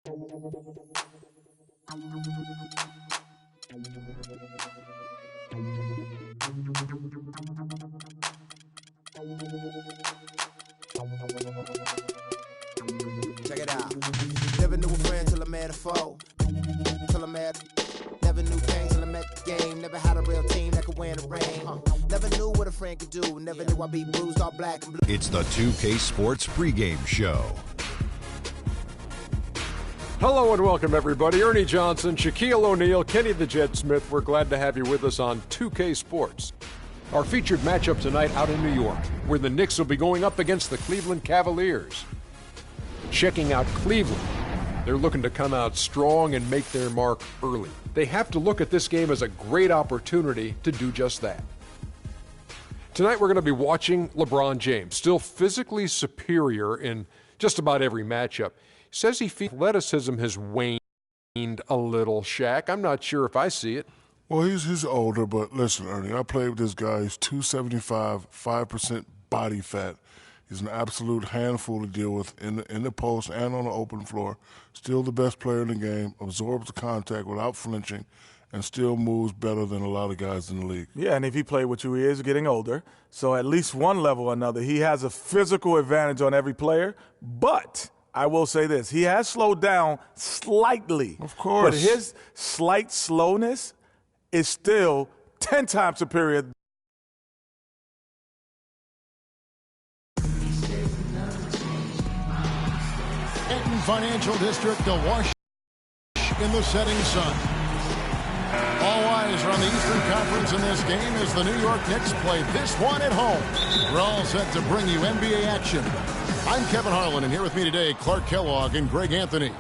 Check it out. Never knew a friend till I met a foe. Never knew things till I met the game. Never had a real team that could win the rain. Never knew what a friend could do. Never knew I'd be bruised all black and blue. It's the 2K Sports pregame show. Hello and welcome, everybody. Ernie Johnson, Shaquille O'Neal, Kenny the Jet Smith. We're glad to have you with us on 2K Sports. Our featured matchup tonight out in New York, where the Knicks will be going up against the Cleveland Cavaliers. Checking out Cleveland, they're looking to come out strong and make their mark early. They have to look at this game as a great opportunity to do just that. Tonight we're going to be watching LeBron James, still physically superior in just about every matchup. He says he feels athleticism has waned a little, Shaq. I'm not sure if I see it. Well, he's older, but listen, Ernie, I played with this guy. He's 275, 5% body fat. He's an absolute handful to deal with in the post and on the open floor. Still the best player in the game, absorbs the contact without flinching, and still moves better than a lot of guys in the league. Yeah, and if he played with you, he is getting older. So at least one level or another, he has a physical advantage on every player. But I will say this, he has slowed down slightly. Of course. But his slight slowness is still 10 times superior. Financial District to wash in the setting sun. All eyes are on the Eastern Conference in this game as the New York Knicks play this one at home. We're all set to bring you NBA action. I'm Kevin Harlan, and here with me today, Clark Kellogg and Greg Anthony.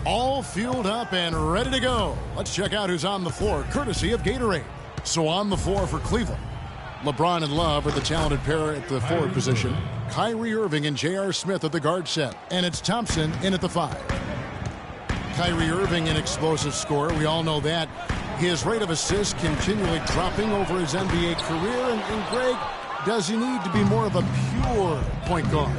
All fueled up and ready to go. Let's check out who's on the floor, courtesy of Gatorade. So on the floor for Cleveland, LeBron and Love are the talented pair at the forward position. Kyrie Irving and J.R. Smith at the guard set. And it's Thompson in at the 5. Kyrie Irving, an explosive scorer. We all know that. His rate of assists continually dropping over his NBA career. And Greg, does he need to be more of a pure point guard?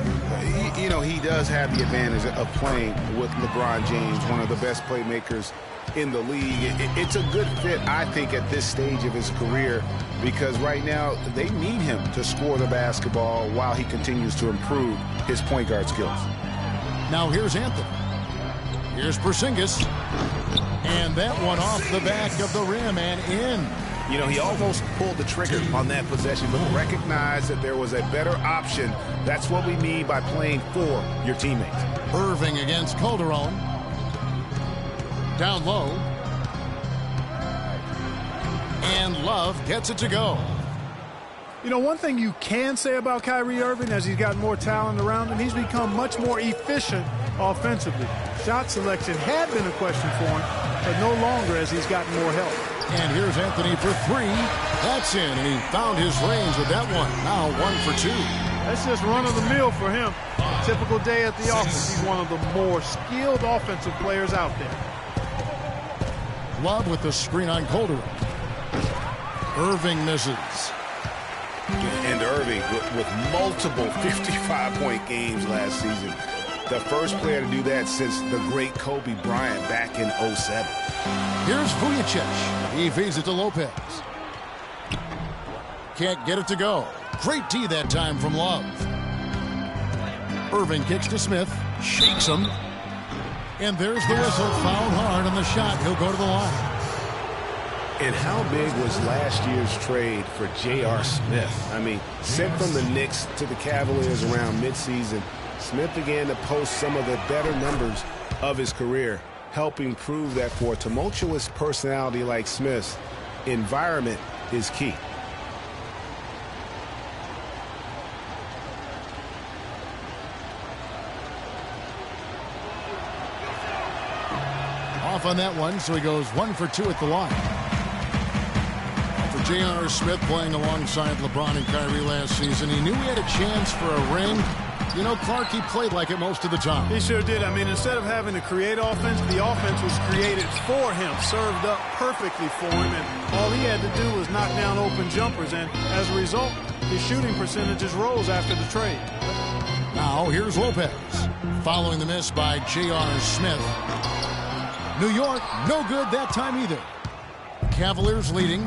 He does have the advantage of playing with LeBron James, one of the best playmakers in the league. It's a good fit, I think, at this stage of his career, because right now they need him to score the basketball while he continues to improve his point guard skills. Now here's Anthony. Here's Porzingis. And that one off the back of the rim and in. He almost pulled the trigger on that possession, but recognized that there was a better option. That's what we mean by playing for your teammates. Irving against Calderon. Down low. And Love gets it to go. One thing you can say about Kyrie Irving, as he's got more talent around him, he's become much more efficient offensively. Shot selection had been a question for him, but no longer as he's gotten more help. And here's Anthony for 3. That's in, and he found his range with that one. Now 1 for 2. That's just run-of-the-mill for him. A typical day at the office. He's one of the more skilled offensive players out there. Love with the screen on Calderon. Irving misses. And Irving with multiple 55-point games last season. The first player to do that since the great Kobe Bryant back in 07. Here's Vujacic. He feeds it to Lopez. Can't get it to go. Great D that time from Love. Irving kicks to Smith. Shakes him. And there's the whistle. Fouled hard on the shot. He'll go to the line. And how big was last year's trade for J.R. Smith? Sent from the Knicks to the Cavaliers around midseason, Smith began to post some of the better numbers of his career, helping prove that for a tumultuous personality like Smith's, environment is key. Off on that one, so he goes 1 for 2 at the line. For J.R. Smith playing alongside LeBron and Kyrie last season, he knew he had a chance for a ring, You know, Clark, he played like it most of the time. He sure did. I mean, instead of having to create offense, the offense was created for him, served up perfectly for him, and all he had to do was knock down open jumpers, and as a result, his shooting percentages rose after the trade. Now, here's Lopez, following the miss by J.R. Smith. New York, no good that time either. Cavaliers leading.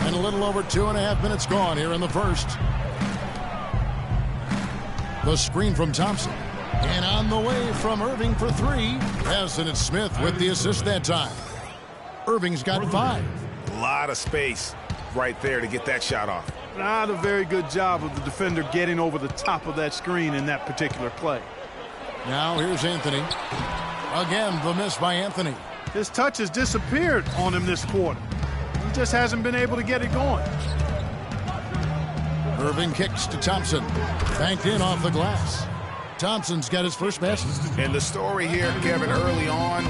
And a little over 2.5 minutes gone here in the first. The screen from Thompson. And on the way from Irving for three. Yes, and it's Smith with the assist that time. Irving's got 5. A lot of space right there to get that shot off. Not a very good job of the defender getting over the top of that screen in that particular play. Now here's Anthony. Again, the miss by Anthony. His touch has disappeared on him this quarter. He just hasn't been able to get it going. Irving kicks to Thompson. Banked in off the glass. Thompson's got his first basket. And the story here, Kevin, early on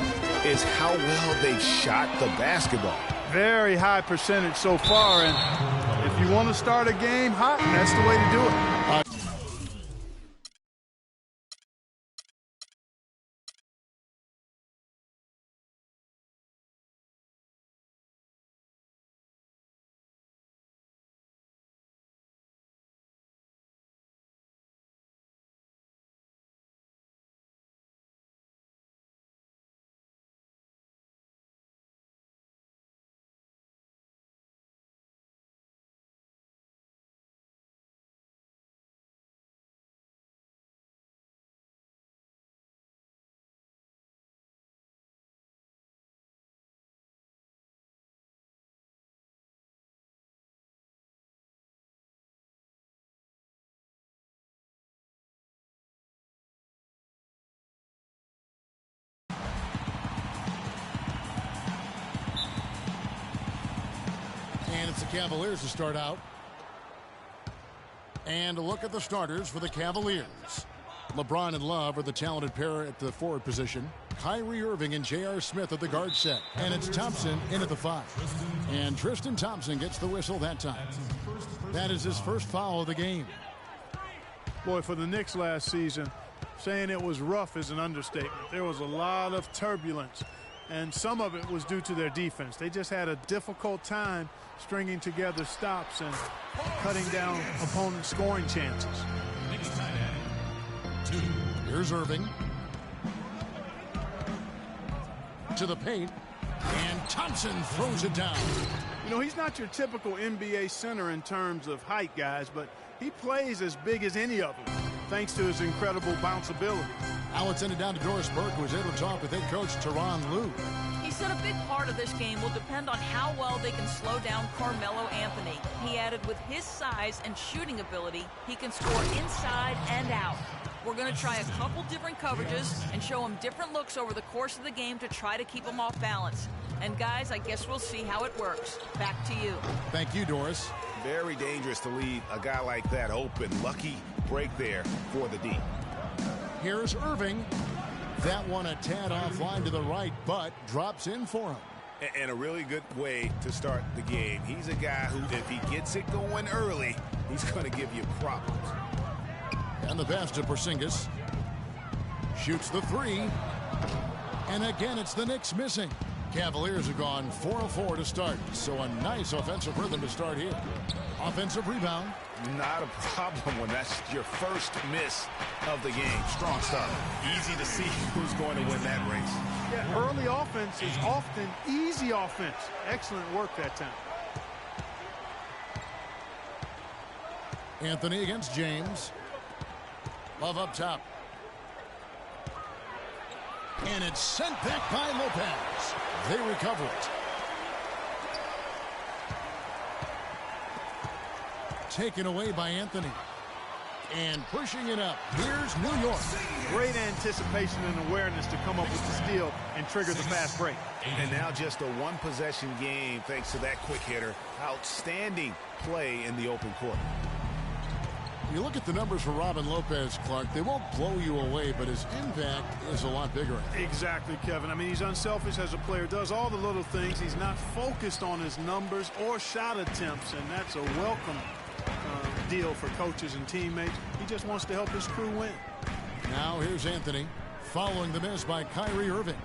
is how well they've shot the basketball. Very high percentage so far, and if you want to start a game hot, that's the way to do it. And it's the Cavaliers to start out. And a look at the starters for the Cavaliers. LeBron and Love are the talented pair at the forward position. Kyrie Irving and J.R. Smith at the guard set. And it's Thompson in at the 5. And Tristan Thompson gets the whistle that time. That is his first foul of the game. Boy, for the Knicks last season, saying it was rough is an understatement. There was a lot of turbulence, and some of it was due to their defense. They just had a difficult time stringing together stops and cutting down opponent scoring chances. Here's Irving. To the paint. And Thompson throws it down. You know, he's not your typical NBA center in terms of height, guys, but he plays as big as any of them, thanks to his incredible bounceability. Now it's ended down to Doris Burke, who was able to talk with head coach Tyronn Lue. He said a big part of this game will depend on how well they can slow down Carmelo Anthony. He added with his size and shooting ability, he can score inside and out. We're going to try a couple different coverages and show him different looks over the course of the game to try to keep him off balance. And guys, I guess we'll see how it works. Back to you. Thank you, Doris. Very dangerous to leave a guy like that open. Lucky break there for the D. Here's Irving. That one a tad offline to the right, but drops in for him. And a really good way to start the game. He's a guy who, if he gets it going early, he's going to give you problems. And the pass to Porzingis. Shoots the 3. And again, it's the Knicks missing. Cavaliers have gone 4 of 4 to start, so a nice offensive rhythm to start here. Offensive rebound. Not a problem when that's your first miss of the game. Strong start. Easy to see who's going to win that race. Yeah, early offense is often easy offense. Excellent work that time. Anthony against James. Love up top. And it's sent back by Lopez. They recover it. Taken away by Anthony. And pushing it up. Here's New York. Great anticipation and awareness to come up with the steal and trigger the fast break. And now just a one-possession game thanks to that quick hitter. Outstanding play in the open court. You look at the numbers for Robin Lopez, Clark, they won't blow you away, but his impact is a lot bigger. Exactly, Kevin. I mean, he's unselfish as a player, does all the little things. He's not focused on his numbers or shot attempts, and that's a welcome deal for coaches and teammates. He just wants to help his crew win. Now here's Anthony following the miss by Kyrie Irving.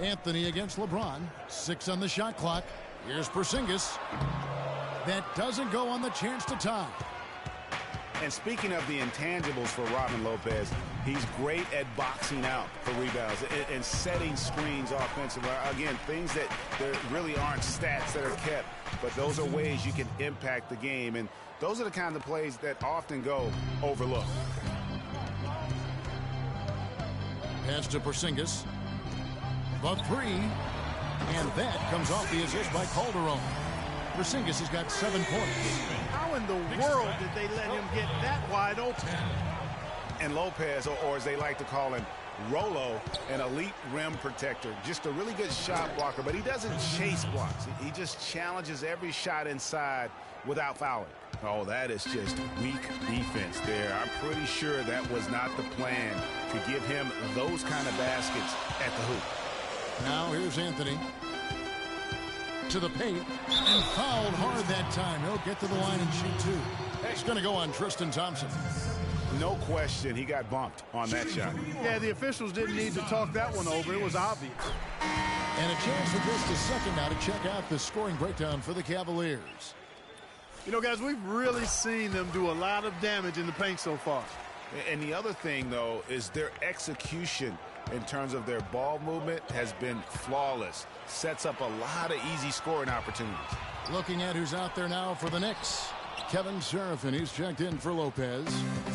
Anthony against LeBron. 6 on the shot clock. Here's Porzingis. That doesn't go on the chance to tie. And speaking of the intangibles for Robin Lopez, he's great at boxing out for rebounds and setting screens offensively. Again, things that there really aren't stats that are kept, but those are ways you can impact the game. And those are the kind of plays that often go overlooked. Pass to Porzingis. The three. And that comes off the assist by Calderon. Porzingis has got 7 points. How in the world did they let him get that wide open? And Lopez, or as they like to call him, Rolo, an elite rim protector. Just a really good shot blocker, but he doesn't chase blocks. He just challenges every shot inside without fouling. Oh, that is just weak defense there. I'm pretty sure that was not the plan to give him those kind of baskets at the hoop. Now here's Anthony. To the paint, and fouled hard that time. He'll get to the line and shoot 2. It's going to go on Tristan Thompson. No question, he got bumped on that shot. Yeah, the officials didn't need to talk that one over. It was obvious. And a chance for just a second now to check out the scoring breakdown for the Cavaliers. You know, guys, we've really seen them do a lot of damage in the paint so far. And the other thing, though, is their execution in terms of their ball movement has been flawless. Sets up a lot of easy scoring opportunities. Looking at who's out there now for the Knicks. Kevin Seraphin, he's checked in for Lopez.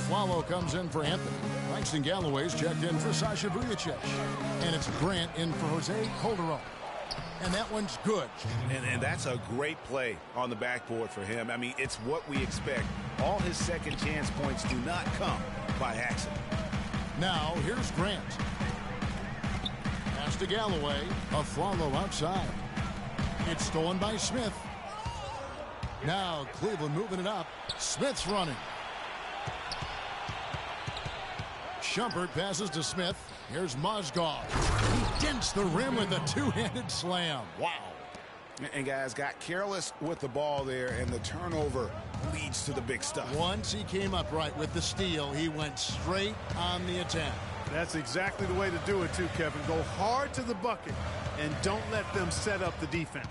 Flalo comes in for Anthony. Langston Galloway's checked in for Sasha Vujacic. And it's Grant in for Jose Calderon. And that one's good. And that's a great play on the backboard for him. I mean, it's what we expect. All his second chance points do not come by accident. Now, here's Grant. Pass to Galloway. Aflalo outside. It's stolen by Smith. Now, Cleveland moving it up. Smith's running. Shumpert passes to Smith. Here's Mozgov. He dents the rim with a two-handed slam. Wow. And guys got careless with the ball there, and the turnover leads to the big stuff. Once he came upright with the steal, he went straight on the attack. That's exactly the way to do it, too, Kevin. Go hard to the bucket and don't let them set up the defense.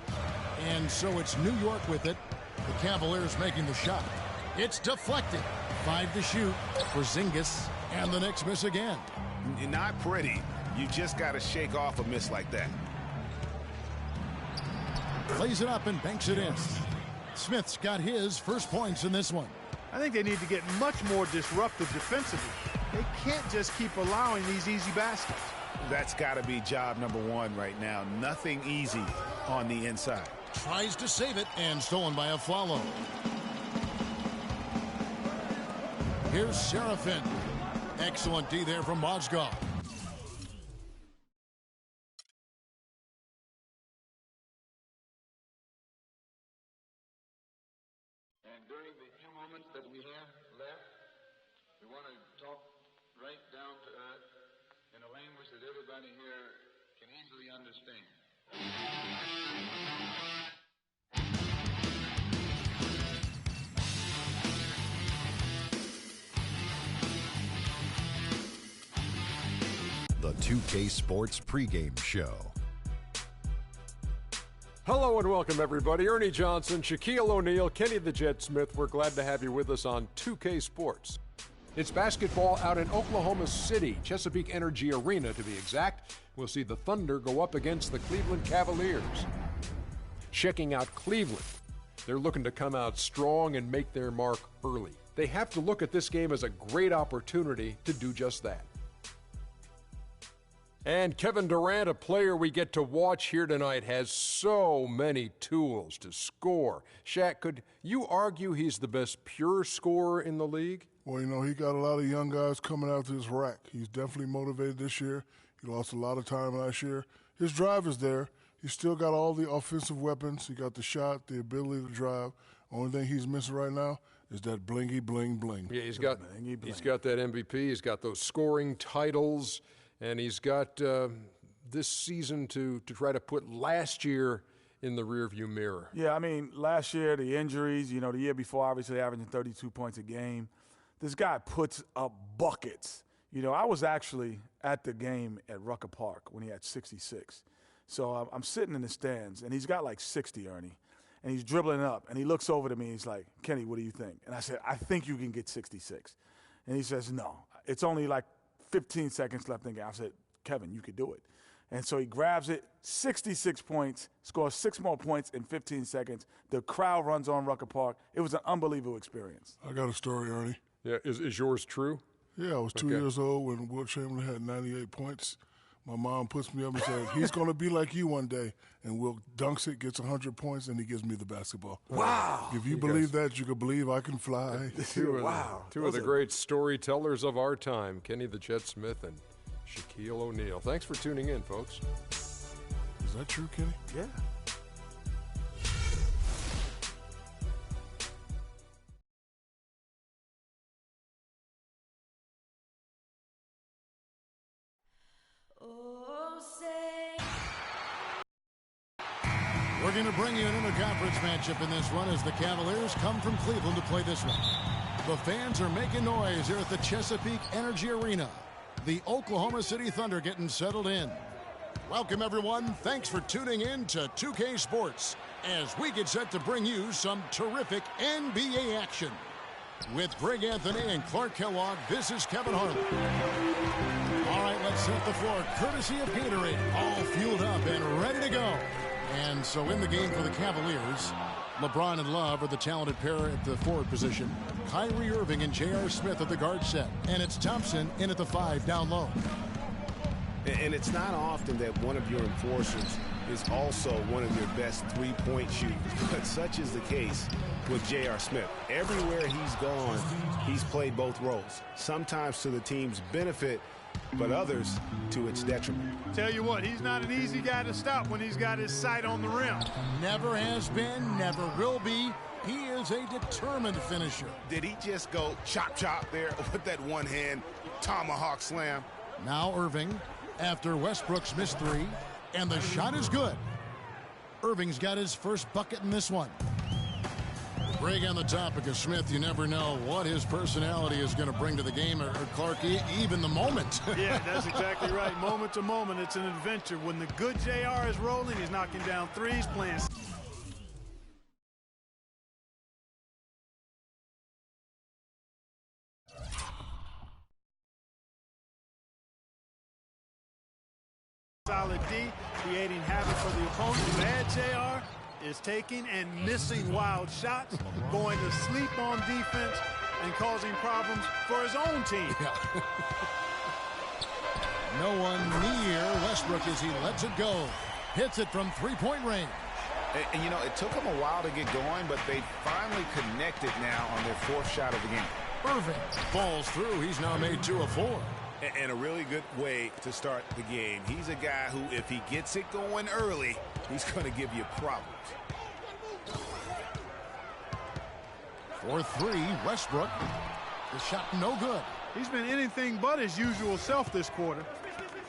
And so it's New York with it. The Cavaliers making the shot. It's deflected. 5 to shoot. Porzingis, and the Knicks miss again. Not pretty. You just got to shake off a miss like that. Plays it up and banks it in. Smith's got his first points in this one. I think they need to get much more disruptive defensively. They can't just keep allowing these easy baskets. That's got to be job number 1 right now. Nothing easy on the inside. Tries to save it and stolen by Aflalo. Here's Seraphin. Excellent D there from Mozgov. And during the few moments that we have left, we want to talk right down to earth in a language that everybody here can easily understand. The 2K Sports pregame show. Hello and welcome, everybody. Ernie Johnson, Shaquille O'Neal, Kenny the Jet Smith. We're glad to have you with us on 2K Sports. It's basketball out in Oklahoma City, Chesapeake Energy Arena to be exact. We'll see the Thunder go up against the Cleveland Cavaliers. Checking out Cleveland. They're looking to come out strong and make their mark early. They have to look at this game as a great opportunity to do just that. And Kevin Durant, a player we get to watch here tonight, has so many tools to score. Shaq, could you argue he's the best pure scorer in the league? Well, you know, he got a lot of young guys coming out to his rack. He's definitely motivated this year. He lost a lot of time last year. His drive is there. He's still got all the offensive weapons. He got the shot, the ability to drive. Only thing he's missing right now is that blingy, bling, bling. Yeah, he's got that MVP. He's got those scoring titles. And he's got this season to try to put last year in the rearview mirror. Yeah, I mean, last year, the injuries, the year before, obviously averaging 32 points a game. This guy puts up buckets. I was actually at the game at Rucker Park when he had 66. So I'm sitting in the stands, and he's got like 60, Ernie. And he's dribbling up, and he looks over to me, and he's like, Kenny, what do you think? And I said, I think you can get 66. And he says, no, it's only like 15 seconds left in the game. I said, Kevin, you could do it. And so he grabs it, 66 points, scores 6 more points in 15 seconds. The crowd runs on Rucker Park. It was an unbelievable experience. I got a story, Ernie. Yeah, is yours true? Yeah, I was 2 years old when Wilt Chamberlain had 98 points. My mom puts me up and says, he's going to be like you one day. And Wilt dunks it, gets 100 points, and he gives me the basketball. Wow. If you believe that, you can believe I can fly. Two of the great storytellers of our time, Kenny the Jet Smith and Shaquille O'Neal. Thanks for tuning in, folks. Is that true, Kenny? Yeah. We're going to bring you an interconference matchup in this one as the Cavaliers come from Cleveland to play this one. The fans are making noise here at the Chesapeake Energy Arena. The Oklahoma City Thunder getting settled in. Welcome, everyone. Thanks for tuning in to 2K Sports as we get set to bring you some terrific NBA action. With Greg Anthony and Clark Kellogg, this is Kevin Harlan. All right, let's set the floor courtesy of Gatorade. All fueled up and ready to go. And so in the game for the Cavaliers, LeBron and Love are the talented pair at the forward position. Kyrie Irving and J.R. Smith at the guard set. And it's Thompson in at the 5 down low. And it's not often that one of your enforcers is also one of your best three-point shooters. But such is the case with J.R. Smith. Everywhere he's gone, he's played both roles. Sometimes to the team's benefit, but others to its detriment. Tell you what, he's not an easy guy to stop when he's got his sight on the rim. Never has been, never will be. He is a determined finisher. Did he just go chop there with that one-hand tomahawk slam? Now Irving after Westbrook's missed 3, and the shot is good. Irving's got his first bucket in this one. Greg, on the topic of Smith, you never know what his personality is going to bring to the game, or Clark, even the moment. Yeah, that's exactly right. Moment to moment, it's an adventure. When the good JR is rolling, he's knocking down threes, playing. Solid D, creating havoc for the opponent. Bad JR is taking and missing wild shots, going to sleep on defense and causing problems for his own team. Yeah. No one near Westbrook as he lets it go. Hits it from three-point range. And it took them a while to get going, but they finally connected now on their 4th shot of the game. Irving falls through. He's now made 2 of 4. And a really good way to start the game. He's a guy who, if he gets it going early, he's going to give you problems. For 3, Westbrook. The shot no good. He's been anything but his usual self this quarter.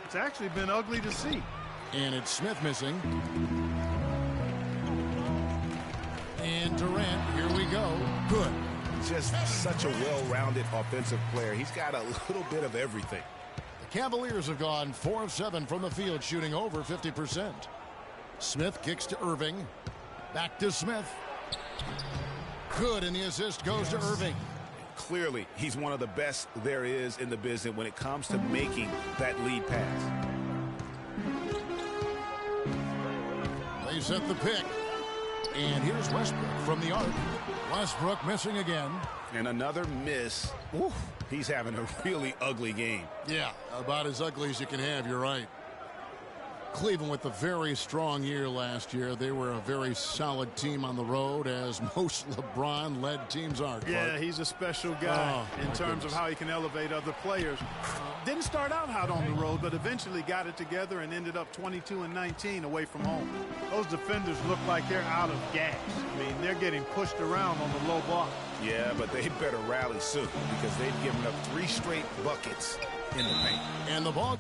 It's actually been ugly to see. And it's Smith missing. And Durant, here we go. Good. Just such a well-rounded offensive player. He's got a little bit of everything. The Cavaliers have gone 4 of 7 from the field, shooting over 50%. Smith kicks to Irving. Back to Smith. Good, and the assist goes to Irving. Clearly, he's one of the best there is in the business when it comes to making that lead pass. They set the pick. And here's Westbrook from the arc. Westbrook missing again. And another miss. Oof, he's having a really ugly game. Yeah, about as ugly as you can have, you're right. Cleveland with a very strong year last year. They were a very solid team on the road, as most LeBron-led teams are. Clark. Yeah, he's a special guy in terms of how he can elevate other players. Didn't start out hot on the road, but eventually got it together and ended up 22-19 away from home. Those defenders look like they're out of gas. I mean, they're getting pushed around on the low block. Yeah, but they better rally soon because they've given up 3 straight buckets in the paint. And the ball...